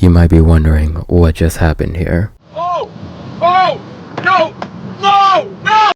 You might be wondering what just happened here. Oh! Oh! No! No! No!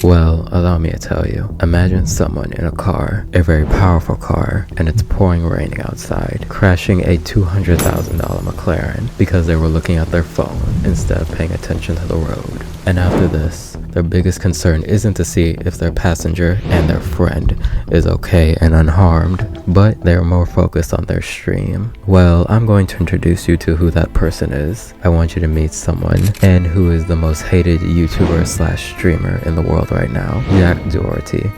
Well, allow me to tell you. Imagine someone in a car, a very powerful car, and it's pouring raining outside, crashing a $200,000 McLaren because they were looking at their phone instead of paying attention to the road. And after this, their biggest concern isn't to see if their passenger and their friend is okay and unharmed, but they're more focused on their stream. Well, I'm going to introduce you to who that person is. I want you to meet someone, and who is the most hated YouTuber / streamer in the world right now, Jack Doherty.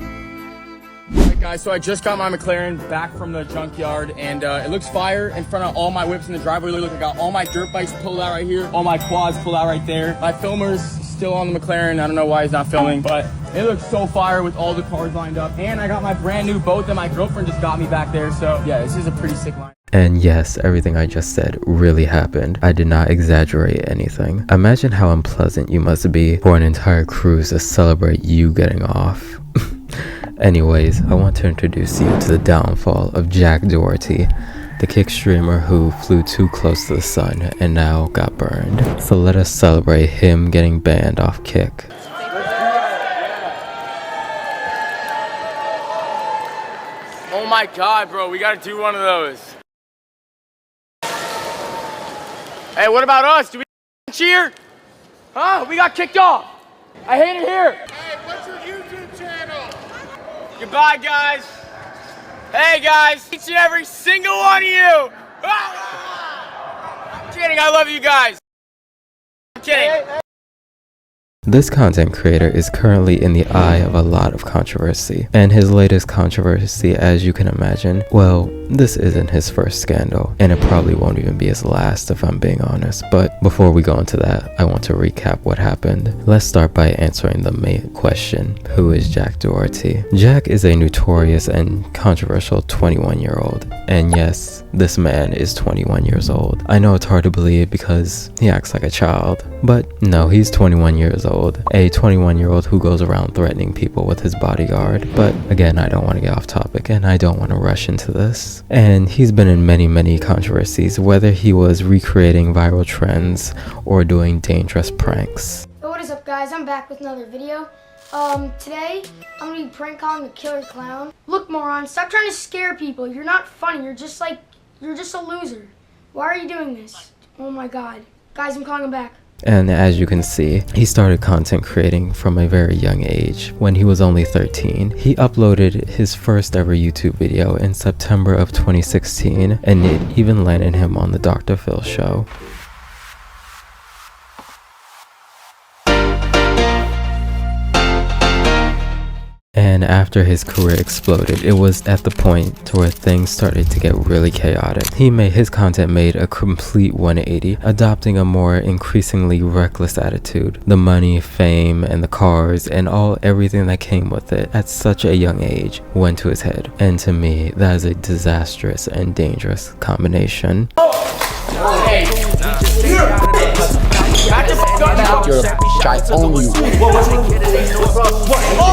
Alright guys, so I just got my McLaren back from the junkyard, and it looks fire in front of all my whips in the driveway. Look, I got all my dirt bikes pulled out right here, all my quads pulled out right there. My filmer's still on the McLaren. I don't know why he's not filming, but it looks so fire with all the cars lined up. And I got my brand new boat that my girlfriend just got me back there, so yeah, this is a pretty sick line. And yes, everything I just said really happened. I did not exaggerate anything. Imagine how unpleasant you must be for an entire cruise to celebrate you getting off. Anyways, I want to introduce you to the downfall of Jack Doherty, the kick streamer who flew too close to the sun and now got burned. So let us celebrate him getting banned off Kick. Oh my god, bro, we gotta do one of those. Hey, what about us? Do we cheer? Huh? We got kicked off. I hate it here. Hey, what's your YouTube channel? Goodbye, guys. Hey, guys. Each and every single one of you. I'm kidding. I love you guys. I'm kidding. This content creator is currently in the eye of a lot of controversy, and his latest controversy, as you can imagine, well, this isn't his first scandal, and it probably won't even be his last if I'm being honest. But before we go into that, I want to recap what happened. Let's start by answering the main question: who is Jack Doherty? Jack is a notorious and controversial 21-year-old, and yes, this man is 21 years old. I know it's hard to believe because he acts like a child, but no, he's 21 years old. A 21-year-old who goes around threatening people with his bodyguard. But again, I don't want to get off topic, and I don't want to rush into this. And he's been in many controversies, whether he was recreating viral trends or doing dangerous pranks. So what is up, guys? I'm back with another video. Today I'm gonna be prank calling a killer clown. Look, moron, stop trying to scare people. You're not funny. You're just a loser. Why are you doing this? Oh my god. Guys, I'm calling him back. And as you can see, he started content creating from a very young age. When he was only 13, he uploaded his first ever YouTube video in September of 2016, and it even landed him on the Dr. Phil show. And after his career exploded, it was at the point to where things started to get really chaotic. His content made a complete 180, adopting a more increasingly reckless attitude. The money, fame, and the cars, and everything that came with it at such a young age went to his head. And to me, that is a disastrous and dangerous combination. Hey. I own you.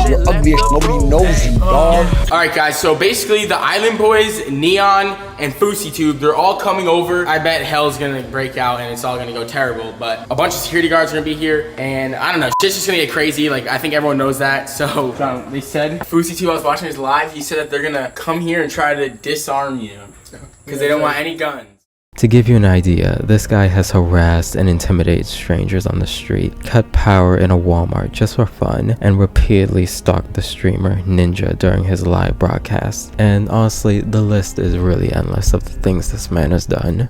You're ugly. Nobody knows you, dog. Alright guys, so basically the Island Boys, Neon, and FouseyTube, they're all coming over. I bet hell's gonna break out and it's all gonna go terrible, but a bunch of security guards are gonna be here, and I don't know, shit's just gonna get crazy. Like, I think everyone knows that. So they said, FouseyTube, I was watching his live, he said that they're gonna come here and try to disarm you because they don't want any guns. To give you an idea, this guy has harassed and intimidated strangers on the street, cut power in a Walmart just for fun, and repeatedly stalked the streamer Ninja during his live broadcast. And honestly, the list is really endless of the things this man has done.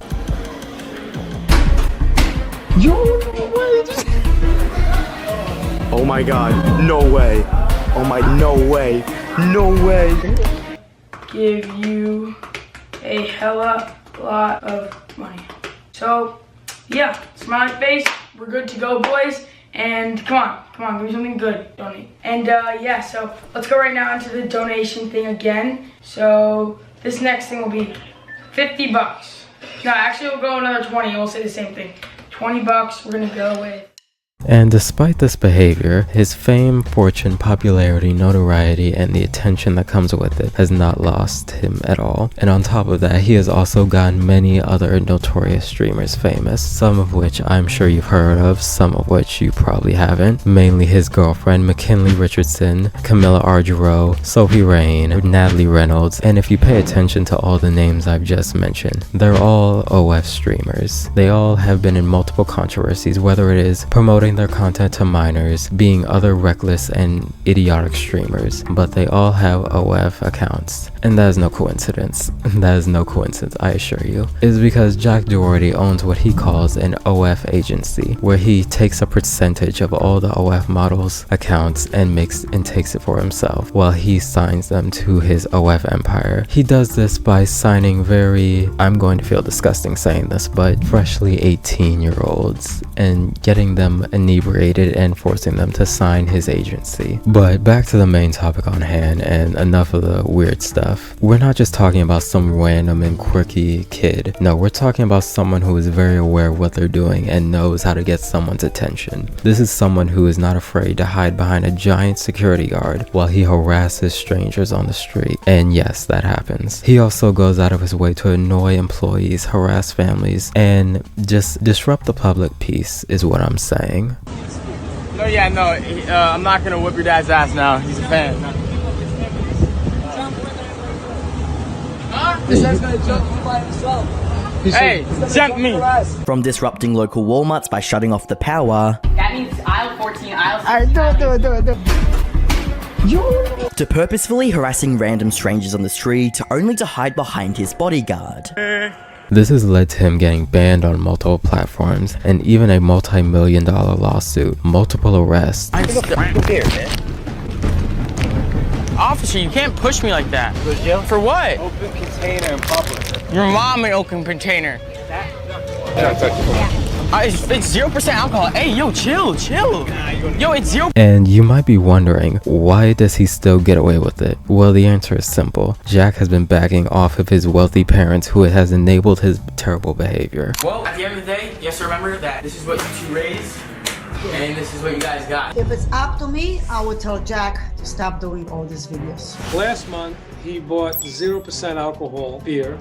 Oh my god, no way. Oh my, no way. No way. Give you a hella lot of money. So yeah, smiley face, we're good to go, boys. And come on, give me something good, donate. And yeah, so let's go right now into the donation thing again. So this next thing will be 50 bucks. No, actually we'll go another 20 and we'll say the same thing. 20 bucks we're gonna go with. And despite this behavior, his fame, fortune, popularity, notoriety, and the attention that comes with it has not lost him at all. And on top of that, he has also gotten many other notorious streamers famous, some of which I'm sure you've heard of, some of which you probably haven't. Mainly his girlfriend, McKinley Richardson, Camilla Argero, Sophie Rain, Natalie Reynolds, and if you pay attention to all the names I've just mentioned, they're all OF streamers. They all have been in multiple controversies, whether it is promoting their content to minors, being other reckless and idiotic streamers, but they all have OF accounts. And that is no coincidence. That is no coincidence, I assure you. It is because Jack Doherty owns what he calls an OF agency, where he takes a percentage of all the OF models' accounts and takes it for himself, while he signs them to his OF empire. He does this by signing I'm going to feel disgusting saying this, but freshly 18-year-olds and getting them inebriated and forcing them to sign his agency. But back to the main topic on hand, and enough of the weird stuff. We're not just talking about some random and quirky kid. No, we're talking about someone who is very aware of what they're doing and knows how to get someone's attention. This is someone who is not afraid to hide behind a giant security guard while he harasses strangers on the street. And yes, that happens. He also goes out of his way to annoy employees, harass families, and just disrupt the public peace is what I'm saying. No, yeah, no, I'm not gonna whip your dad's ass now. He's a fan. This guy's gonna jump by himself. Hey, jump me! From disrupting local Walmarts by shutting off the power. That means aisle 14, aisle 16. Alright, do it. To purposefully harassing random strangers on the street, only to hide behind his bodyguard. This has led to him getting banned on multiple platforms and even a multi-million-dollar lawsuit, multiple arrests. Officer, you can't push me like that. For what? Open container in public. Your mom an open container. It's 0% alcohol. Hey, yo, chill. Yo, it's 0%. And you might be wondering, why does he still get away with it? Well, the answer is simple. Jack has been backing off of his wealthy parents who has enabled his terrible behavior. Well, at the end of the day, you have to remember that this is what you two raised, and this is what you guys got. If it's up to me, I would tell Jack to stop doing all these videos. Last month, he bought 0% alcohol beer.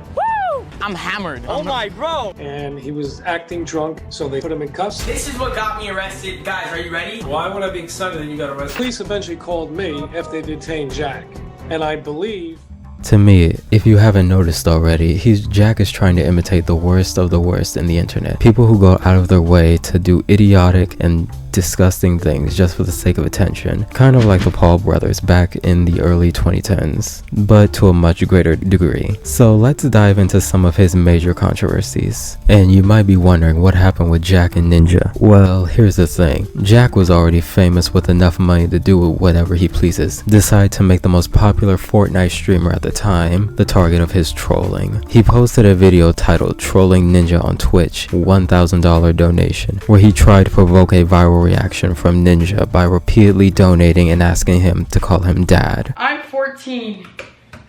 I'm hammered. Oh my bro. And he was acting drunk, so they put him in cuffs. This is what got me arrested. Guys, are you ready? Why would I be excited that you got arrested? Police eventually called me after they detained Jack. And I believe... To me, if you haven't noticed already, Jack is trying to imitate the worst of the worst in the internet. People who go out of their way to do idiotic and disgusting things just for the sake of attention. Kind of like the Paul brothers back in the early 2010s, but to a much greater degree. So let's dive into some of his major controversies. And you might be wondering what happened with Jack and Ninja. Well, here's the thing. Jack was already famous with enough money to do whatever he pleases. Decided to make the most popular Fortnite streamer at the time the target of his trolling. He posted a video titled Trolling Ninja on Twitch, $1,000 donation, where he tried to provoke a viral reaction from Ninja by repeatedly donating and asking him to call him dad. I'm 14.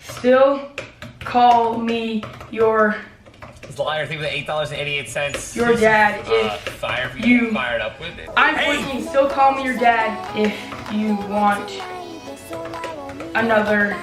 Still call me your... It's the liar thing with the $8.88. Your dad if fire for you fired up with it. I'm 14. Still call me your dad if you want another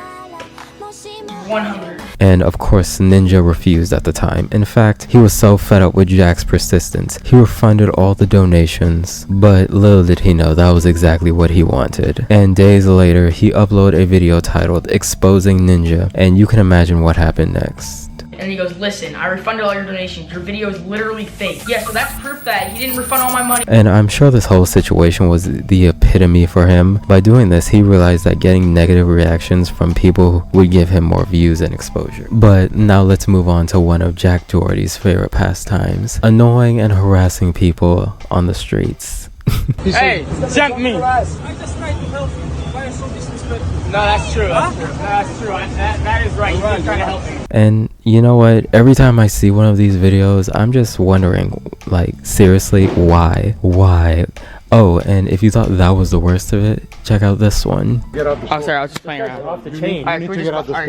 100. And of course, Ninja refused at the time. In fact, he was so fed up with Jack's persistence, he refunded all the donations, but little did he know that was exactly what he wanted. And days later, he uploaded a video titled Exposing Ninja, and you can imagine what happened next. And he goes, listen, I refunded all your donations. Your video is literally fake. Yeah, so that's proof that he didn't refund all my money. And I'm sure this whole situation was the epitome for him. By doing this, he realized that getting negative reactions from people would give him more views and exposure. But now let's move on to one of Jack Doherty's favorite pastimes, annoying and harassing people on the streets. Hey, jump me. I just tried to help you. Why are you so disrespectful? No, that's true. That's true. That is right. You're trying to help me. And you know what? Every time I see one of these videos, I'm just wondering, like, seriously, why? Why? Oh, and if you thought that was the worst of it, check out this one. Get out the store. Oh, sorry, I was just playing around. Off the chain. Alright, can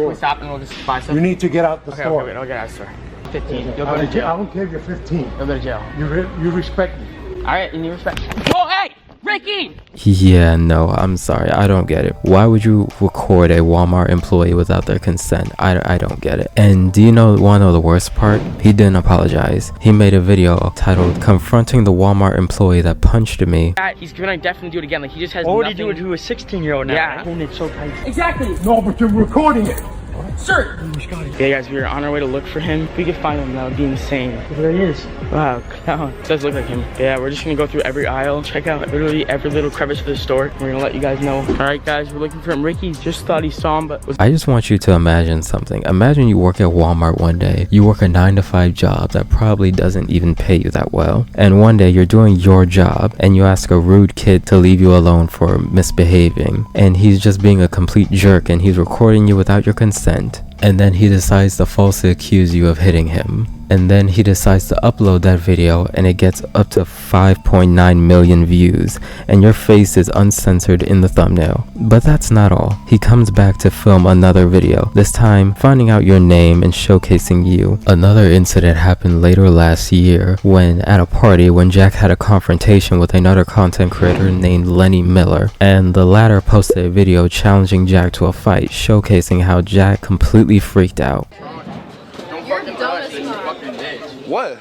we stop and we'll just buy something? You need to get out the store. Okay, wait, I'll get out of the store. 15. You'll go to jail. I don't care if you're 15. You'll go to jail. You respect me. Alright, you need respect. Oh, hey! Ricky! Yeah, no, I'm sorry, I don't get it. Why would you record a Walmart employee without their consent? I don't get it. And do you wanna know the worst part? He didn't apologize. He made a video titled "Confronting the Walmart Employee That Punched Me." He's gonna definitely do it again. Like, he just has Why would he nothing. do it to a 16-year-old now? Yeah. And it's so tight. Exactly. No, but you're recording it. Sir! Yeah, guys, we are on our way to look for him. If we could find him, that would be insane. There he is. Wow, clown. Does look like him. Yeah, we're just gonna go through every aisle, check out literally every little crevice of the store. We're gonna let you guys know. Alright, guys, we're looking for him. Ricky just thought he saw him, but was. I just want you to imagine something. Imagine you work at Walmart one day. You work a 9-to-5 job that probably doesn't even pay you that well. And one day you're doing your job and you ask a rude kid to leave you alone for misbehaving. And he's just being a complete jerk and he's recording you without your consent. And then he decides to falsely accuse you of hitting him. And then he decides to upload that video and it gets up to 5.9 million views and your face is uncensored in the thumbnail. But that's not all. He comes back to film another video, this time finding out your name and showcasing you. Another incident happened later last year when at a party when Jack had a confrontation with another content creator named Lenny Miller, and the latter posted a video challenging Jack to a fight, showcasing how Jack completely freaked out. What?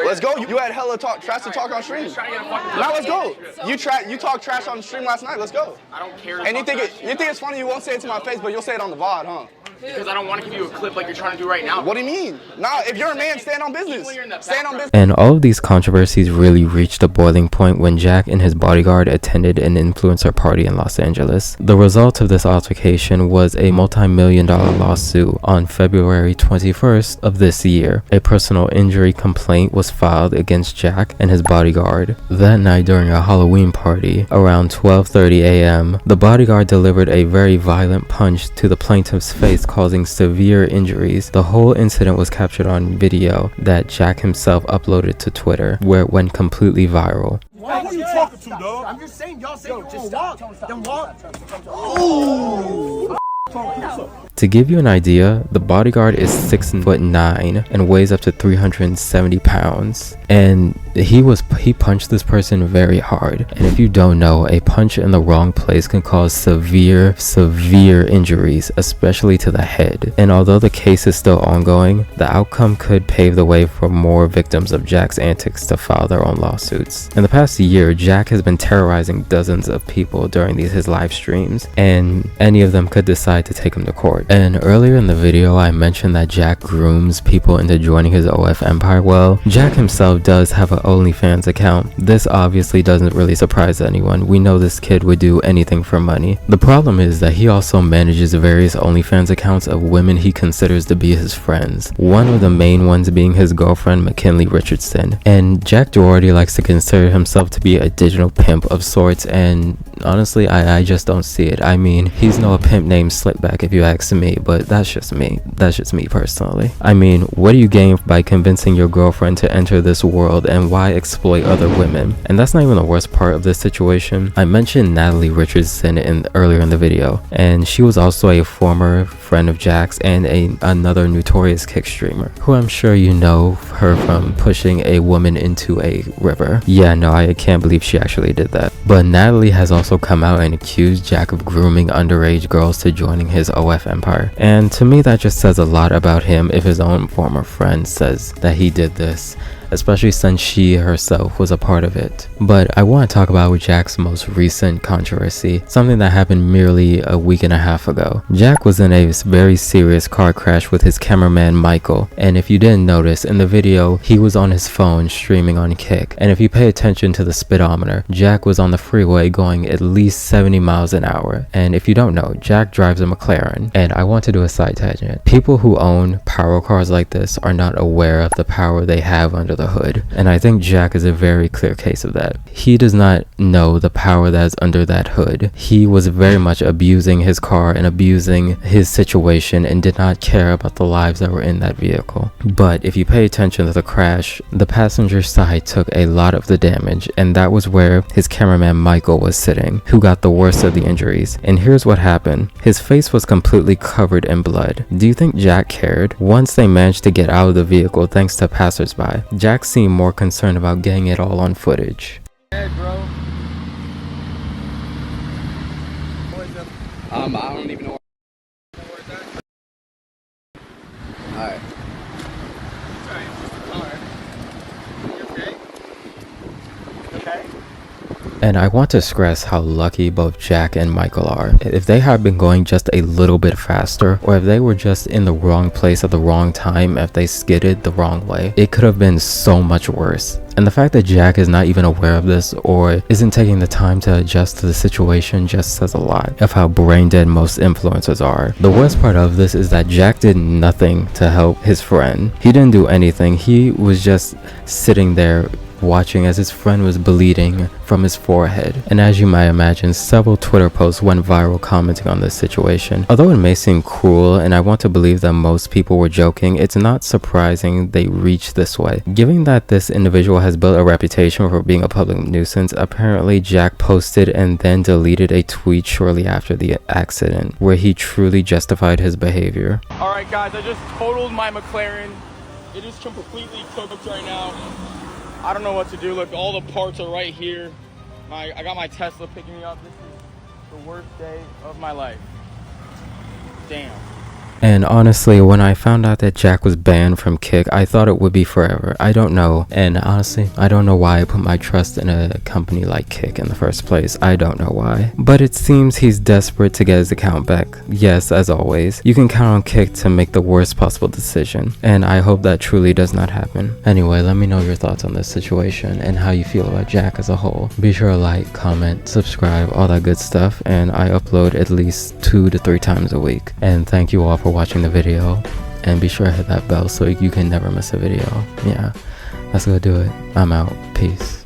Let's go. You had hella trash to talk on stream. Now let's go. You talked trash on stream last night. Let's go. I don't care. And you think it's funny? You won't say it to my face, but you'll say it on the VOD, huh? Because I don't want to give you a clip like you're trying to do right now. What do you mean? Nah, if you're a man, stand on business. Stand on business. And all of these controversies really reached a boiling point when Jack and his bodyguard attended an influencer party in Los Angeles. The result of this altercation was a multi-million-dollar lawsuit on February 21st of this year. A personal injury complaint was filed against Jack and his bodyguard. That night during a Halloween party, around 12:30 a.m., the bodyguard delivered a very violent punch to the plaintiff's face, causing severe injuries. The whole incident was captured on video that Jack himself uploaded to Twitter, where it went completely viral. Who are you talking to, dog? I'm just saying, y'all say just walk. Then walk. Ooh. To give you an idea, the bodyguard is 6'9" and weighs up to 370 pounds. And he punched this person very hard. And if you don't know, a punch in the wrong place can cause severe injuries, especially to the head. And although the case is still ongoing, the outcome could pave the way for more victims of Jack's antics to file their own lawsuits. In the past year, Jack has been terrorizing dozens of people during his live streams, and any of them could decide to take him to court. And earlier in the video, I mentioned that Jack grooms people into joining his OF empire. Well, Jack himself does have an OnlyFans account. This obviously doesn't really surprise anyone. We know this kid would do anything for money. The problem is that he also manages various OnlyFans accounts of women he considers to be his friends. One of the main ones being his girlfriend, McKinley Richardson. And Jack Doherty likes to consider himself to be a digital pimp of sorts, and honestly, I just don't see it. I mean, he's no pimp named Slickback if you ask me, but that's just me. That's just me personally. I mean, what do you gain by convincing your girlfriend to enter this world, and why exploit other women? And that's not even the worst part of this situation. I mentioned Natalie Richardson earlier in the video, and she was also a former friend of Jack's and another notorious kick streamer, who I'm sure you know her from pushing a woman into a river. Yeah, no, I can't believe she actually did that. But Natalie has also come out and accused Jack of grooming underage girls to joining his OF empire. And to me, that just says a lot about him if his own former friend says that he did this, especially since she herself was a part of it. But I want to talk about Jack's most recent controversy, something that happened merely a week and a half ago. Jack was in a very serious car crash with his cameraman Michael, and if you didn't notice, in the video he was on his phone streaming on Kick, and if you pay attention to the speedometer, Jack was on the freeway going at least 70 miles an hour. And if you don't know, Jack drives a McLaren. And I want to do a side tangent. People who own power cars like this are not aware of the power they have under the hood, and I think Jack is a very clear case of that. He does not know the power that is under that hood. He was very much abusing his car and abusing his situation and did not care about the lives that were in that vehicle. But if you pay attention to the crash, the passenger side took a lot of the damage, and that was where his cameraman Michael was sitting, who got the worst of the injuries. And here's what happened. His face was completely covered in blood. Do you think Jack cared? Once they managed to get out of the vehicle thanks to passersby, Jack Jack seemed more concerned about getting it all on footage. Hey, bro. I don't even know where it's at. Alright. Sorry, it's just a car. You okay? Okay? And I want to stress how lucky both Jack and Michael are. If they had been going just a little bit faster, or if they were just in the wrong place at the wrong time, if they skidded the wrong way, it could have been so much worse. And the fact that Jack is not even aware of this or isn't taking the time to adjust to the situation just says a lot of how brain dead most influencers are. The worst part of this is that Jack did nothing to help his friend. He didn't do anything. He was just sitting there watching as his friend was bleeding from his forehead. And as you might imagine, several Twitter posts went viral commenting on this situation. Although it may seem cruel, and I want to believe that most people were joking, it's not surprising they reached this way. Given that this individual has built a reputation for being a public nuisance, apparently Jack posted and then deleted a tweet shortly after the accident where he truly justified his behavior. Alright guys, I just totaled my McLaren. It is completely cooked right now. I don't know what to do. Look, all the parts are right here. I got my Tesla picking me up. This is the worst day of my life. Damn. And honestly, when I found out that Jack was banned from Kick, I thought it would be forever. I don't know. And honestly, I don't know why I put my trust in a company like Kick in the first place. I don't know why. But it seems he's desperate to get his account back. Yes, as always, you can count on Kick to make the worst possible decision. And I hope that truly does not happen. Anyway, let me know your thoughts on this situation and how you feel about Jack as a whole. Be sure to like, comment, subscribe, all that good stuff. And I upload at least 2 to 3 times a week. And thank you all for watching the video, and be sure to hit that bell so you can never miss a video. Yeah, that's gonna do it. I'm out. Peace.